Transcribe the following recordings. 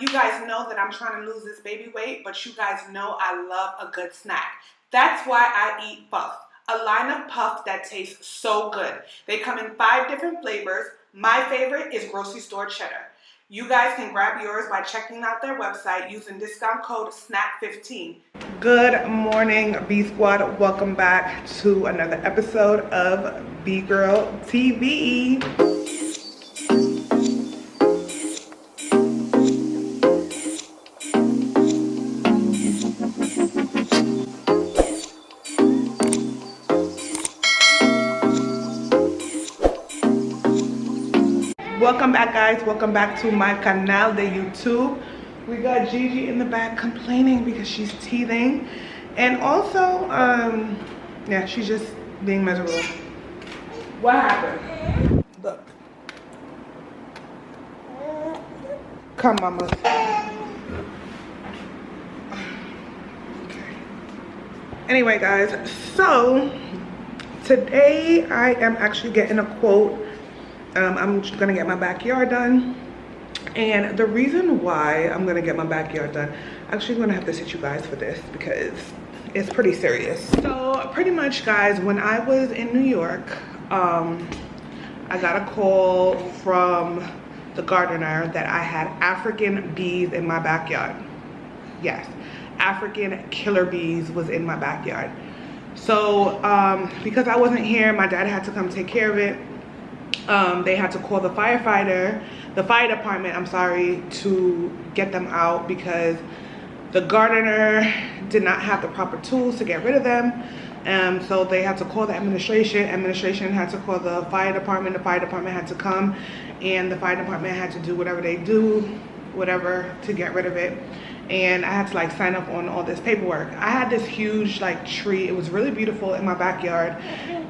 You guys know that I'm trying to lose this baby weight, but you guys know I love a good snack. That's why I eat Puff, a line of Puff that tastes so good. They come in 5 different flavors. My favorite is grocery store cheddar. You guys can grab yours by checking out their website using discount code SNAP15. Good morning, B Squad. Welcome back to another episode of VGIRLTV. Welcome back, guys. Welcome back to my canal de YouTube. We got Gigi in the back complaining because she's teething, and also yeah, she's just being miserable. What happened? Look, come mama. Okay. Anyway, guys, so today I am actually getting a quote. I'm just gonna get my backyard done, and the reason why I'm gonna get my backyard done, actually I'm gonna have to sit you guys for this because it's pretty serious. So pretty much, guys, when I was in New York, I got a call from the gardener that I had African bees in my backyard. Yes, African killer bees was in my backyard. So because I wasn't here, my dad had to come take care of it. They had to call the fire department, I'm sorry, to get them out because the gardener did not have the proper tools to get rid of them. So they had to call the administration had to call the fire department had to come, and the fire department had to do whatever they do, whatever, to get rid of it. And I had to like sign up on all this paperwork. I had this huge like tree. It was really beautiful in my backyard.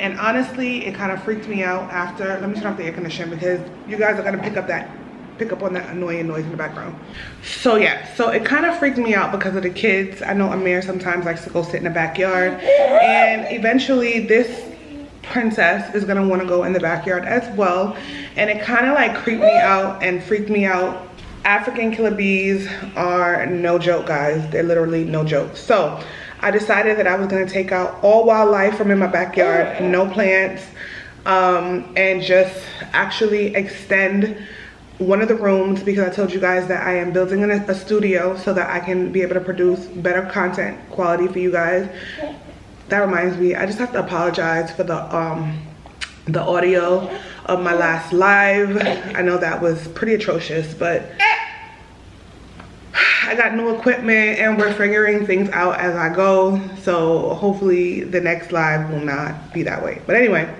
And honestly, it kind of freaked me out after. Let me turn off the air conditioner because you guys are gonna pick up on that annoying noise in the background. So yeah, so it kind of freaked me out because of the kids. I know Amir sometimes likes to go sit in the backyard, and eventually this princess is gonna wanna go in the backyard as well. And it kind of like creeped me out and freaked me out. African killer bees are no joke, guys. They're literally no joke. So I decided that I was going to take out all wildlife from in my backyard, no plants, and just actually extend one of the rooms, because I told you guys that I am building a studio so that I can be able to produce better content quality for you guys. That reminds me, I just have to apologize for the audio of my last live. I know that was pretty atrocious, but I got new equipment and we're figuring things out as I go, so hopefully the next live will not be that way. But anyway,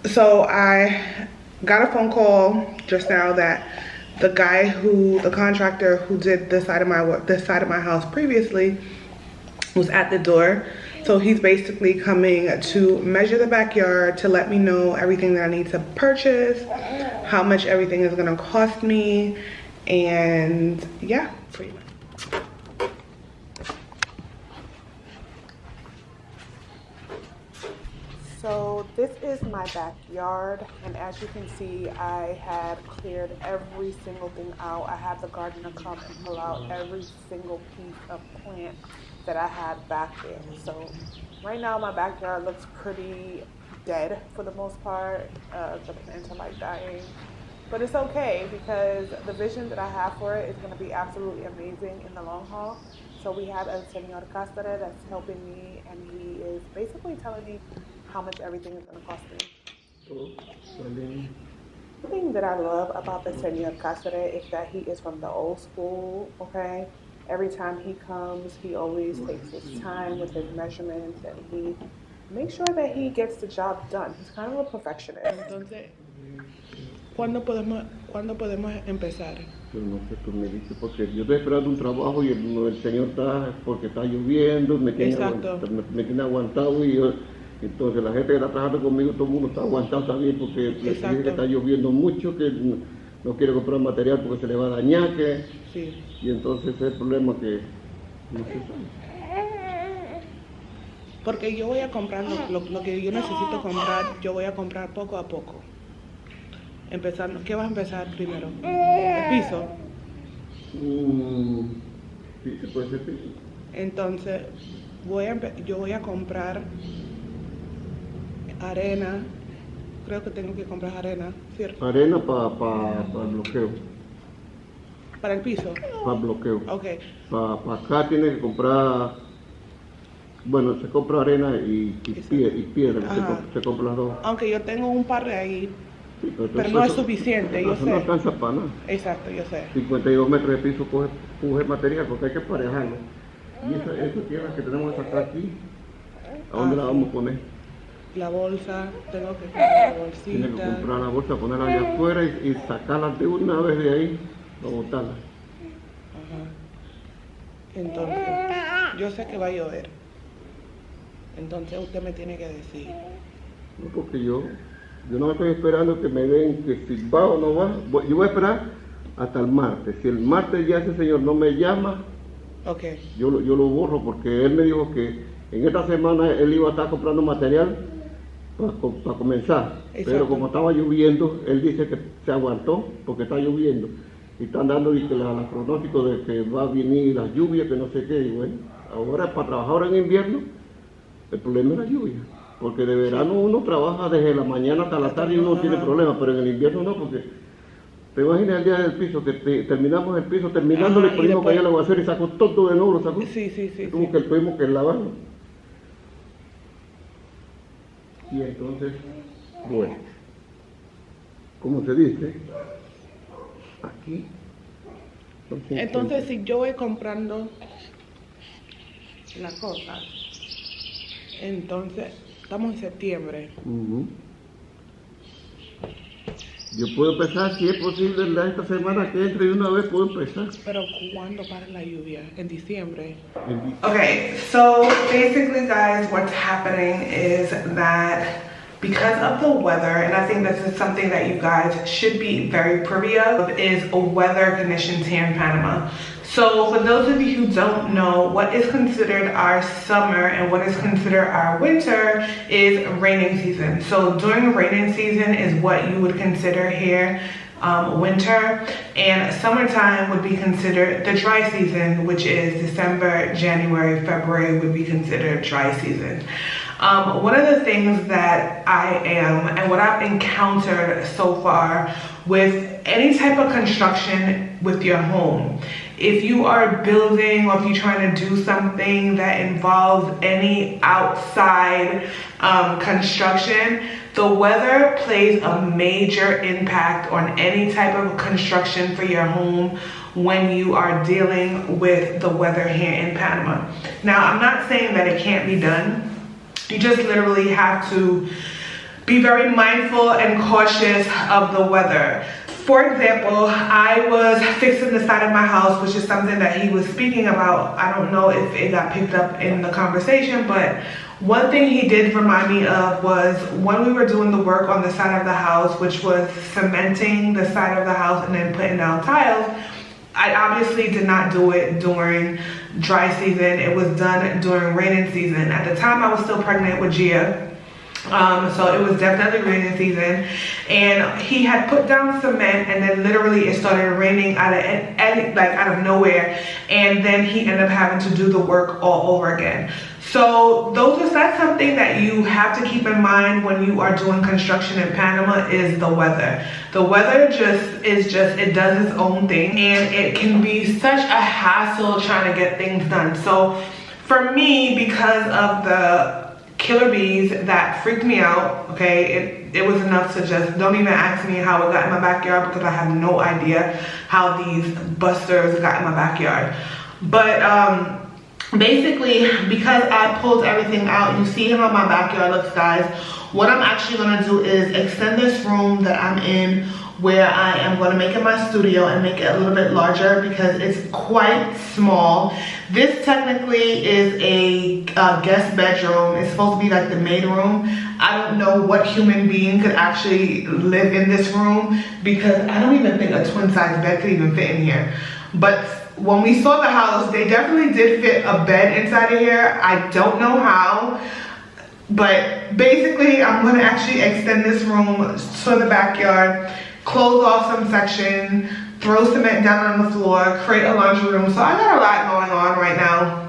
so I got a phone call just now that the contractor who did this side of my house previously was at the door. So he's basically coming to measure the backyard to let me know everything that I need to purchase, how much everything is gonna cost me, and yeah, pretty much. So this is my backyard, and as you can see, I had cleared every single thing out. I had the gardener come and pull out every single piece of plant that I had back there. So right now my backyard looks pretty dead for the most part. The plants are like dying, but it's okay because the vision that I have for it is going to be absolutely amazing in the long haul. So we have a señor Castere that's helping me, and he is basically telling me how much everything is going to cost me. The thing that I love about the señor Castere is that he is from the old school, okay? Every time he comes, he always takes his time with his measurements, and he makes sure that he gets the job done. He's kind of a perfectionist. Entonces, ¿cuándo podemos empezar? Pero no sé, tú me dices, porque yo estoy esperando un trabajo y el señor está, porque está lloviendo, me tiene aguantado, y yo, entonces la gente que está trabajando conmigo, todo el mundo está aguantado también, porque dice que está lloviendo mucho, que no quiere comprar material porque se le va a dañar, sí. Y entonces ese es el problema que no se sabe. Porque yo voy a comprar lo que yo necesito comprar, yo voy a comprar poco a poco. Empezando, ¿qué vas a empezar primero? ¿El piso? Sí, se puede ser piso. Entonces, yo voy a comprar arena. Creo que tengo que comprar arena, ¿cierto? Arena para el bloqueo. ¿Para el piso? Para el bloqueo. Ok. Para acá tienes que comprar, bueno, se compra arena y piedra, se compra las dos. Aunque yo tengo un par de ahí, Sí, pero no es suficiente, yo sé. No alcanza para nada. Exacto, yo sé. 52 metros de piso coge material porque hay que parejarlo. Y esa tierra que tenemos que sacar aquí, ¿a dónde la vamos a poner? La bolsa, tengo que comprar la bolsita. Tienes que comprar la bolsa, ponerla allá afuera y sacarla de una vez de ahí, para botarla. Ajá. Entonces, yo sé que va a llover. Entonces usted me tiene que decir. No, porque yo no estoy esperando que me den que si va o no va. Yo voy a esperar hasta el martes. Si el martes ya ese señor no me llama, Okay. yo lo borro, porque él me dijo que en esta semana él iba a estar comprando material para comenzar. Exacto. Pero como estaba lloviendo, él dice que se aguantó porque está lloviendo. Y están dando los pronósticos de que va a venir la lluvia, que no sé qué. Y bueno, ahora para trabajar ahora en invierno, el problema es la lluvia. Porque de verano uno trabaja desde la mañana hasta la tarde y uno no tiene problema, pero en el invierno no, porque te imaginas el día del piso, que terminamos el piso, terminándole le ponimos para allá el aguacero y sacó todo de nuevo, lo sacó. Sí. Como que tuvimos que lavarlo. Y entonces, bueno, como se dice, aquí. Entonces, si yo voy comprando las cosas, entonces, estamos en septiembre. Yo puedo empezar, si es posible, esta semana que entre y una vez puedo empezar. Pero ¿cuándo para la lluvia? En diciembre. Okay, so basically guys, what's happening is that because of the weather, and I think this is something that you guys should be very privy of, is weather conditions here in Panama. So for those of you who don't know, what is considered our summer and what is considered our winter is raining season. So during raining season is what you would consider here winter, and summertime would be considered the dry season, which is December, January, February would be considered dry season. One of the things that I am and what I've encountered so far with any type of construction with your home, if you are building or if you're trying to do something that involves any outside construction, the weather plays a major impact on any type of construction for your home when you are dealing with the weather here in Panama. Now, I'm not saying that it can't be done. You just literally have to be very mindful and cautious of the weather. For example, I was fixing the side of my house, which is something that he was speaking about. I don't know if it got picked up in the conversation, but one thing he did remind me of was when we were doing the work on the side of the house, which was cementing the side of the house and then putting down tiles. I obviously did not do it during dry season. It was done during raining season. At the time, I was still pregnant with Gia. So it was definitely raining season, and he had put down cement, and then literally it started raining out of nowhere, and then he ended up having to do the work all over again. So that's something that you have to keep in mind when you are doing construction in Panama is the weather. The weather it does its own thing, and it can be such a hassle trying to get things done. So for me, because of the killer bees that freaked me out, okay, it was enough to just, don't even ask me how it got in my backyard, because I have no idea how these busters got in my backyard. But basically, because I pulled everything out, you see how my backyard looks, guys. What I'm actually going to do is extend this room that I'm in, where I am going to make it my studio, and make it a little bit larger because it's quite small. This technically is a guest bedroom. It's supposed to be like the maid room. I don't know what human being could actually live in this room, because I don't even think a twin size bed could even fit in here. But when we saw the house, they definitely did fit a bed inside of here. I don't know how, but basically I'm going to actually extend this room to the backyard, close off some section, throw cement down on the floor, create a laundry room. So I got a lot going on right now.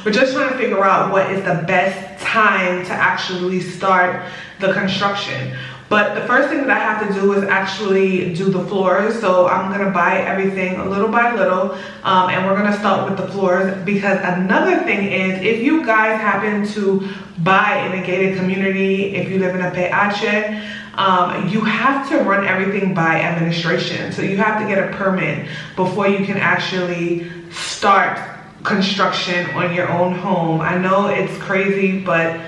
We're just trying to figure out what is the best time to actually start the construction. But the first thing that I have to do is actually do the floors. So I'm gonna buy everything little by little, and we're gonna start with the floors, because another thing is, if you guys happen to buy in a gated community, if you live in a PH, you have to run everything by administration. So you have to get a permit before you can actually start construction on your own home. I know it's crazy, but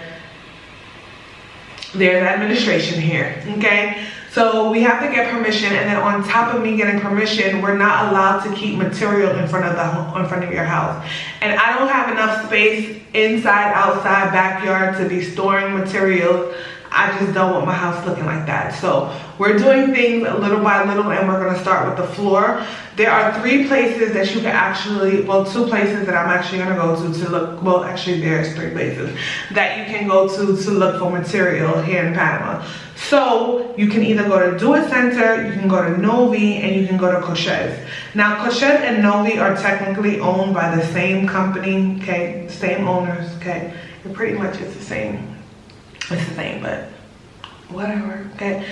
there's administration here, okay? So we have to get permission, and then on top of me getting permission, we're not allowed to keep material in front of your house. And I don't have enough space inside, outside, backyard to be storing materials. I just don't want my house looking like that. So we're doing things little by little, and we're gonna start with the floor. There are 3 places that you can actually, well, 2 places that I'm actually gonna go to look, well, actually there's 3 places that you can go to look for material here in Panama. So you can either go to Do It Center, you can go to Novi, and you can go to Coches. Now, Coches and Novi are technically owned by the same company, okay? Same owners, okay? It pretty much is the same. It's the same, but whatever, okay?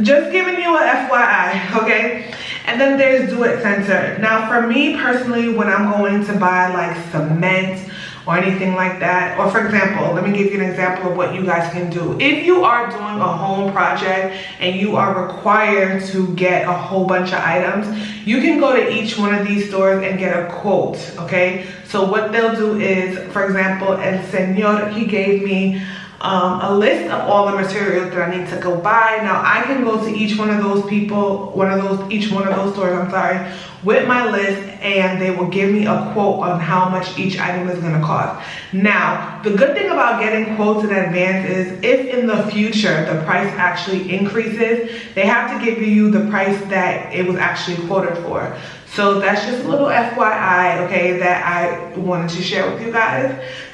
Just giving you a FYI, okay? And then there's Do It Center. Now, for me personally, when I'm going to buy like cement or anything like that, or for example, let me give you an example of what you guys can do. If you are doing a home project and you are required to get a whole bunch of items, you can go to each one of these stores and get a quote, okay? So what they'll do is, for example, El Señor, he gave me a list of all the materials that I need to go buy. Now I can go to each one of those people, each one of those stores, I'm sorry, with my list, and they will give me a quote on how much each item is gonna cost. Now, the good thing about getting quotes in advance is, if in the future the price actually increases, they have to give you the price that it was actually quoted for. So that's just a little FYI, okay, that I wanted to share with you guys.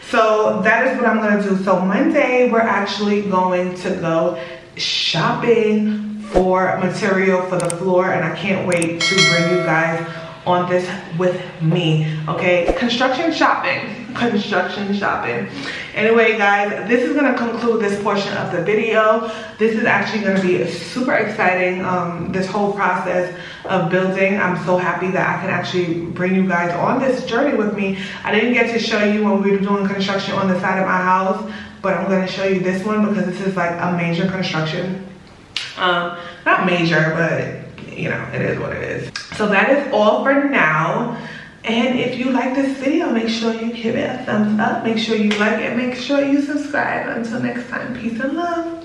So that is what I'm gonna do. So Monday, we're actually going to go shopping for material for the floor, and I can't wait to bring you guys on this with me, okay? Construction shopping. Anyway, guys, this is gonna conclude this portion of the video. This is actually gonna be super exciting, this whole process of building. I'm so happy that I can actually bring you guys on this journey with me. I didn't get to show you when we were doing construction on the side of my house, but I'm gonna show you this one because this is like a major construction. Not major, but you know, it is what it is. So that is all for now. And if you like this video, make sure you give it a thumbs up. Make sure you like it. Make sure you subscribe. Until next time, peace and love.